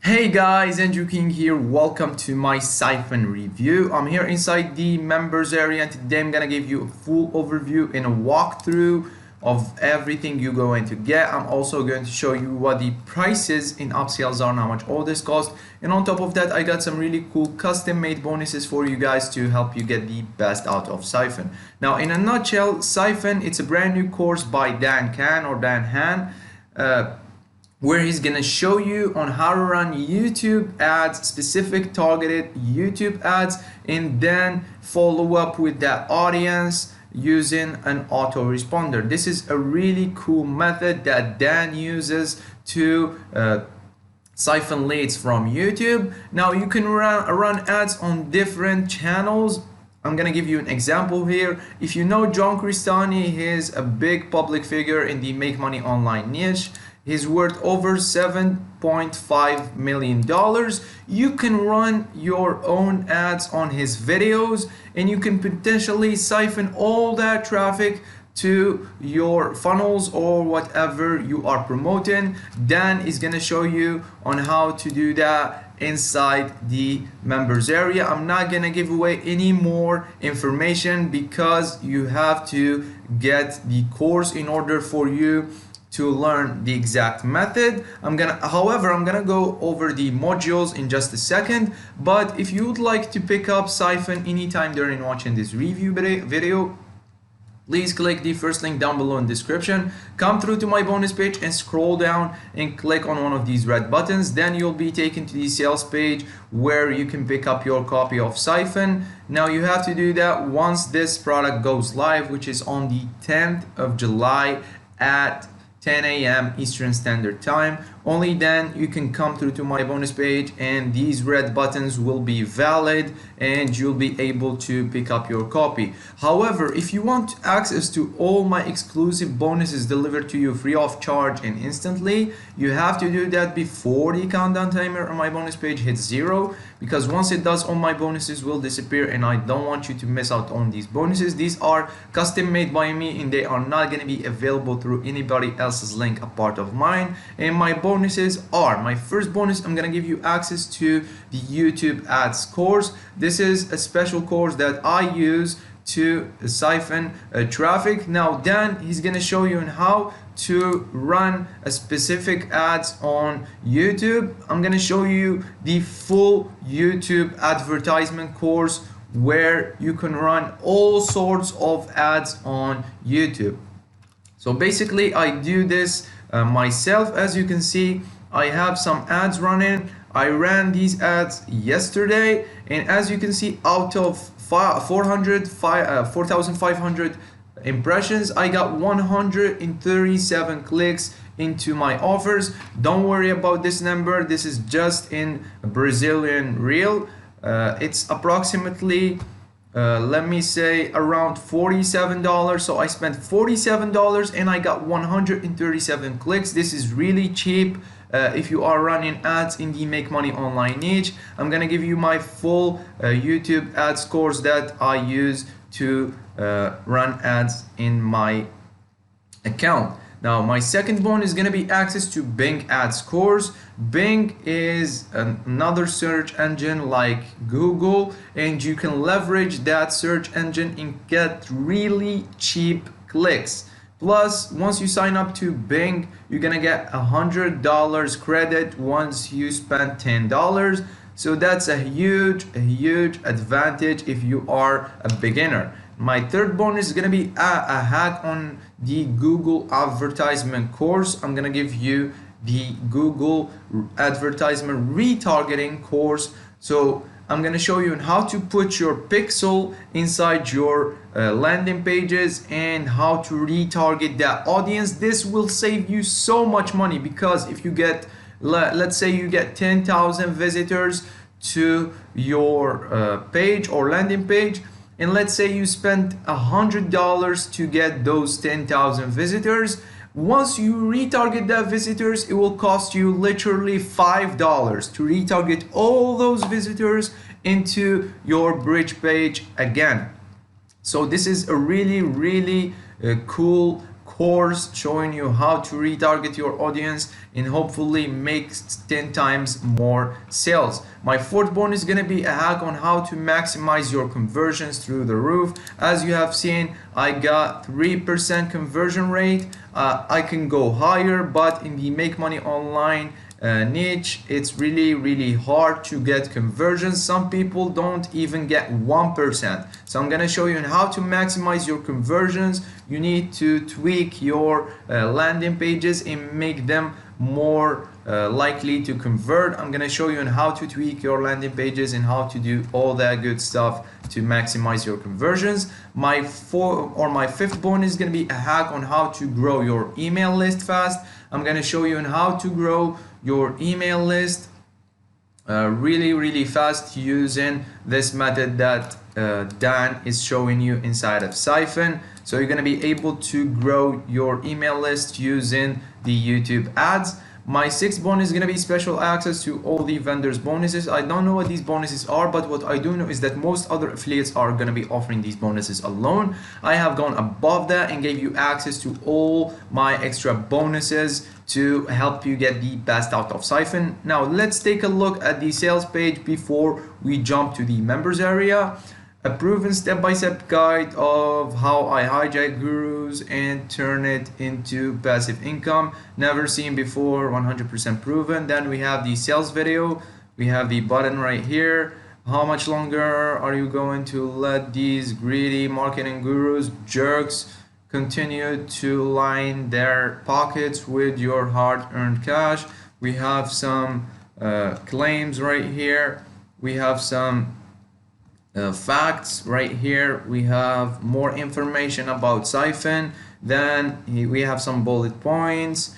Hey guys, Andrew King here. Welcome to my Cyphon review. I'm here inside the members area and today I'm gonna give you a full overview and a walkthrough of everything you're going to get. I'm also going to show you what the prices in upsells are and how much all this cost. And on top of that, I got some really cool custom made bonuses for you guys to help you get the best out of Cyphon. Now, in a nutshell, Cyphon, it's a brand new course by Dan Han. Where he's gonna show you on how to run YouTube ads, specific targeted YouTube ads, and then follow up with that audience using an autoresponder. This is a really cool method that Dan uses to siphon leads from YouTube. Now you can run ads on different channels. I'm gonna give you an example here. If you know John Cristani, he's a big public figure in the make money online niche. He's worth over $7.5 million. You can run your own ads on his videos and you can potentially siphon all that traffic to your funnels or whatever you are promoting. Dan is gonna show you on how to do that inside the members area. I'm not gonna give away any more information because you have to get the course in order for you to learn the exact method. However, I'm gonna go over the modules in just a second. But if you would like to pick up Cyphon anytime during watching this review video, please click the first link down below in the description, come through to my bonus page and scroll down and click on one of these red buttons. Then you'll be taken to the sales page where you can pick up your copy of Cyphon. Now you have to do that once this product goes live, which is on the 10th of July at 10 a.m. Eastern Standard Time. Only then you can come through to my bonus page and these red buttons will be valid and you'll be able to pick up your copy. However, if you want access to all my exclusive bonuses delivered to you free of charge and instantly, you have to do that before the countdown timer on my bonus page hits 0, because once it does, all my bonuses will disappear and I don't want you to miss out on these bonuses. These are custom made by me and they are not going to be available through anybody else's link apart of mine. And my bonuses are, my first bonus, I'm going to give you access to the YouTube ads course. This is a special course that I use to siphon traffic. Now Dan, he's going to show you on how to run a specific ads on YouTube. I'm going to show you the full YouTube advertisement course where you can run all sorts of ads on YouTube. So basically I do this myself. As you can see, I have some ads running. I ran these ads yesterday and as you can see, out of 4,500 impressions, I got 137 clicks into my offers. Don't worry about this number. This is just in Brazilian real. It's approximately let me say around $47. So I spent $47 and I got 137 clicks. This is really cheap if you are running ads in the make money online niche. I'm gonna give you my full YouTube ads course that I use to run ads in my account. Now my second bonus is going to be access to Bing ads course. Bing is another search engine like Google and you can leverage that search engine and get really cheap clicks. Plus, once you sign up to Bing, you're going to get $100 credit once you spend $10. So that's a huge advantage if you are a beginner. My third bonus is going to be a hack on the Google advertisement course. I'm going to give you the Google advertisement retargeting course. So I'm going to show you how to put your pixel inside your landing pages and how to retarget that audience. This will save you so much money because if you get, let's say you get 10,000 visitors to your page or landing page, and let's say you spent $100 to get those 10,000 visitors. Once you retarget that visitors, it will cost you literally $5 to retarget all those visitors into your bridge page again. So this is a really cool course showing you how to retarget your audience and hopefully make 10 times more sales. My fourth bonus is going to be a hack on how to maximize your conversions through the roof. As you have seen, I got 3% conversion rate. I can go higher, but in the make money online niche, it's really hard to get conversions. Some people don't even get 1%. So I'm gonna show you how to maximize your conversions. You need to tweak your landing pages and make them more likely to convert. I'm gonna show you how to tweak your landing pages and how to do all that good stuff to maximize your conversions. My fifth bonus is gonna be a hack on how to grow your email list fast. I'm gonna show you how to grow your email list really fast using this method that Dan is showing you inside of Cyphon. So you're gonna be able to grow your email list using the YouTube ads. My sixth bonus is going to be special access to all the vendors bonuses. I don't know what these bonuses are, but what I do know is that most other affiliates are going to be offering these bonuses alone. I have gone above that and gave you access to all my extra bonuses to help you get the best out of Cyphon. Now let's take a look at the sales page before we jump to the members area. A proven step-by-step guide of how I hijack gurus and turn it into passive income. Never seen before, 100% proven. Then we have the sales video. We have the button right here. How much longer are you going to let these greedy marketing gurus, jerks, continue to line their pockets with your hard-earned cash? We have some claims right here. We have some facts right here. We have more information about Cyphon. Then we have some bullet points.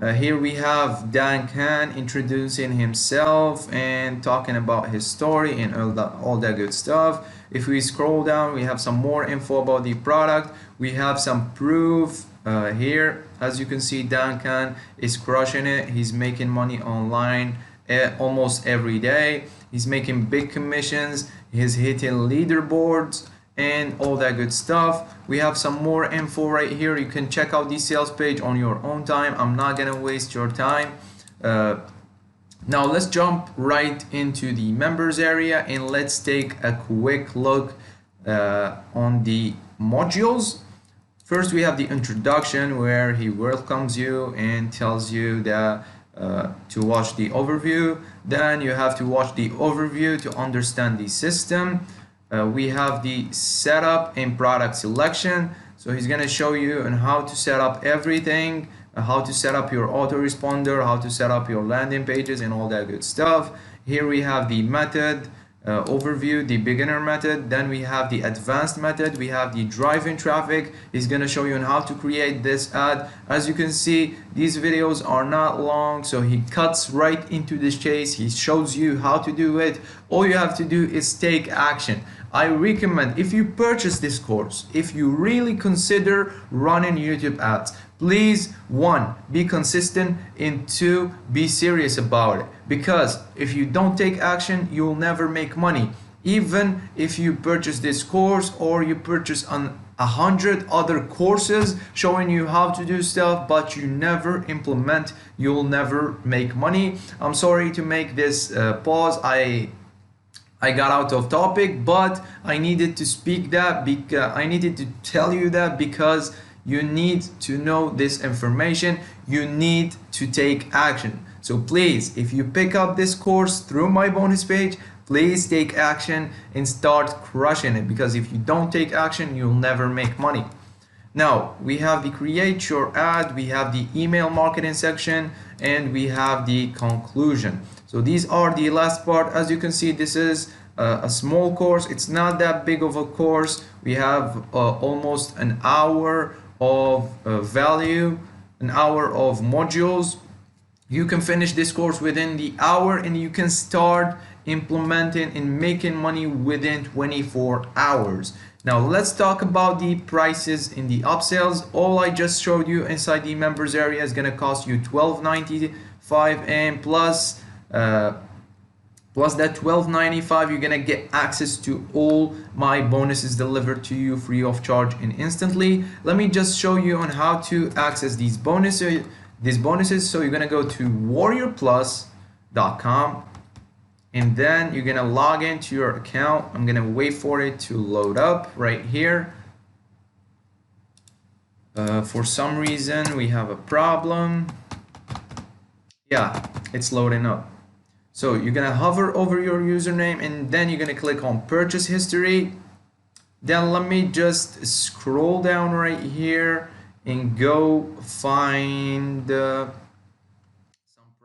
Here we have Dan Khan introducing himself and talking about his story and all that good stuff. If we scroll down, we have some more info about the product. We have some proof here. As you can see, Dan Khan is crushing it. He's making money online almost every day. He's making big commissions. He's hitting leaderboards and all that good stuff. We have some more info right here. You can check out the sales page on your own time. I'm not gonna waste your time. Now let's jump right into the members area and let's take a quick look on the modules. First, we have the introduction where he welcomes you and tells you that to watch the overview. Then you have to watch the overview to understand the system. We have the setup and product selection. So he's going to show you on how to set up everything, how to set up your autoresponder, how to set up your landing pages and all that good stuff. Here we have the method overview, the beginner method. Then we have the advanced method. We have the driving traffic. He's going to show you on how to create this ad. As you can see, these videos are not long, so he cuts right into this chase. He shows you how to do it. All you have to do is take action. I recommend, if you purchase this course, if you really consider running YouTube ads, please, 1, be consistent, and 2, be serious about it. Because if you don't take action, you'll never make money. Even if you purchase this course or you purchase 100 other courses showing you how to do stuff, but you never implement, you'll never make money. I'm sorry to make this pause. I got out of topic, but I needed to speak that because I needed to tell you that because you need to know this information. You need to take action. So please, if you pick up this course through my bonus page, please take action and start crushing it, because if you don't take action, you'll never make money. Now we have the create your ad, we have the email marketing section, and we have the conclusion. So these are the last part. As you can see, this is a small course. It's not that big of a course. We have almost an hour of value, an hour of modules. You can finish this course within the hour and you can start implementing and making money within 24 hours. Now let's talk about the prices in the upsells. All I just showed you inside the members area is going to cost you $12.95 and plus Plus that $12.95, you're gonna get access to all my bonuses delivered to you free of charge and instantly. Let me just show you on how to access these bonuses. So you're gonna go to warriorplus.com, and then you're gonna log into your account. I'm gonna wait for it to load up right here. For some reason we have a problem. Yeah, it's loading up. So you're gonna hover over your username, and then you're gonna click on purchase history. Then let me just scroll down right here and go find some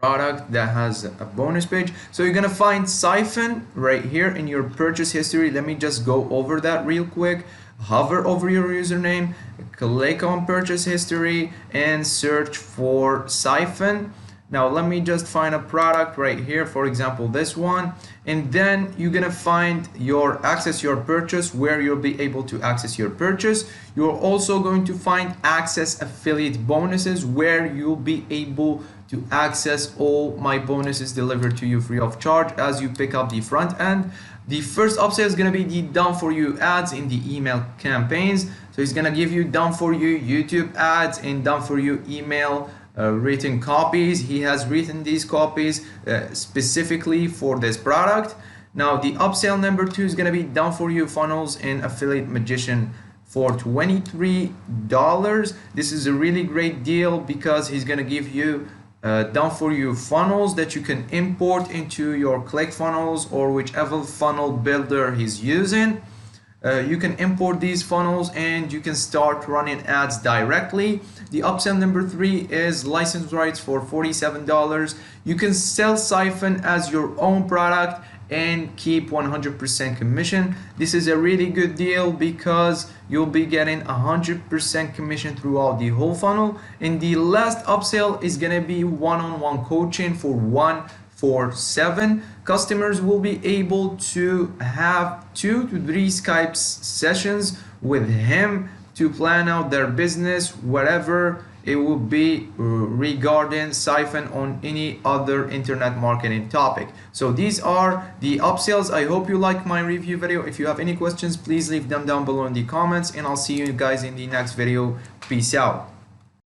product that has a bonus page. So you're gonna find Cyphon right here in your purchase history. Let me just go over that real quick. Hover over your username, click on purchase history, and search for Cyphon. Now let me just find a product right here, for example this one, and then you're gonna find your access your purchase, where you'll be able to access your purchase. You're also going to find access affiliate bonuses, where you'll be able to access all my bonuses delivered to you free of charge as you pick up the front end. The first upsell is going to be the done for you ads in the email campaigns. So he's going to give you done for you YouTube ads and done for you email written copies. He has written these copies specifically for this product. Now the upsell number 2 is going to be done for you funnels and affiliate magician for $23. This is a really great deal because he's going to give you done for you funnels that you can import into your ClickFunnels or whichever funnel builder he's using. You can import these funnels and you can start running ads directly. The upsell number 3 is license rights for $47. You can sell Cyphon as your own product and keep 100% commission. This is a really good deal because you'll be getting 100% commission throughout the whole funnel. And the last upsell is gonna be one-on-one coaching for $147. Customers will be able to have 2 to 3 Skype sessions with him to plan out their business, whatever it will be regarding Cyphon on any other internet marketing topic. So these are the upsells. I hope you like my review video. If you have any questions, please leave them down below in the comments, and I'll see you guys in the next video. Peace out.